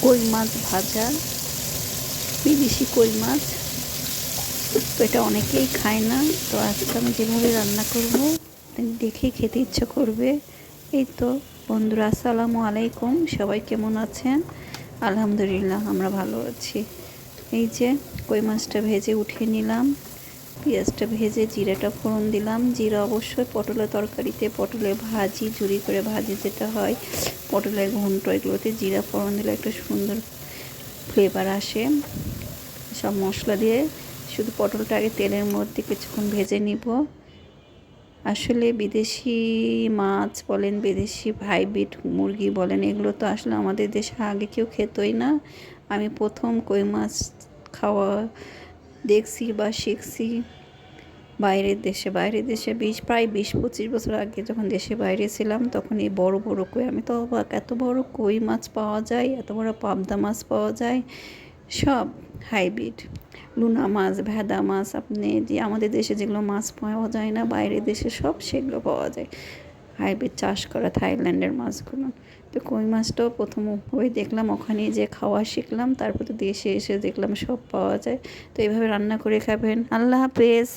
কই মাছ ভাজা, বিদেশি কই মাছ। তো এটা অনেকেই খায় না, তো আজকে আমি যেভাবে রান্না করব দেখেই খেতে ইচ্ছা করবে। এই তো বন্ধুরা, আসসালামু আলাইকুম, সবাই কেমন আছেন? আলহামদুলিল্লাহ আমরা ভালো আছি। এই যে কই মাছটা ভেজে উঠিয়ে নিলাম, পেঁয়াজটা ভেজে জিরাটা ফোড়ন দিলাম। জিরা অবশ্যই পটলের তরকারিতে, পটলের ভাজি, ঝুরি করে ভাজি যেটা হয়, পটলের ঘন্ট, এগুলোতে জিরা ফোড়ন দিলে একটা সুন্দর ফ্লেভার আসে। সব মশলা দিয়ে শুধু পটলটা আগে তেলের মধ্যে কিছুক্ষণ ভেজে নিব। আসলে বিদেশি মাছ বলেন, বিদেশি হাইব্রিড মুরগি বলেন, এগুলো তো আসলে আমাদের দেশে আগে কেউ খেতই না। আমি প্রথম কই মাছ খাওয়া দেখছি বা শিখছি বাইরের দেশে প্রায় 20-25 বছর আগে যখন দেশে বাইরে ছিলাম, তখন এই বড় বড় কই, আমি তো অবাক, এত বড় কই মাছ পাওয়া যায়, এত বড় পাবদা মাছ পাওয়া যায়, সব হাইব্রিড। লুনা মাছ, ভেদা মাছ, আপনি যে আমাদের দেশে যেগুলো মাছ পাওয়া যায় না, বাইরের দেশে সব সেগুলো পাওয়া যায়, হাইব্রিড চাষ করা থাইল্যান্ডের মাছগুলো। তো কই মাছটাও প্রথম ওই দেখলাম, ওখানে যে খাওয়া শিখলাম, তারপর তো দেশে এসে দেখলাম সব পাওয়া যায়। তো এইভাবে রান্না করে খাবেন। আল্লাহ হাফেজ।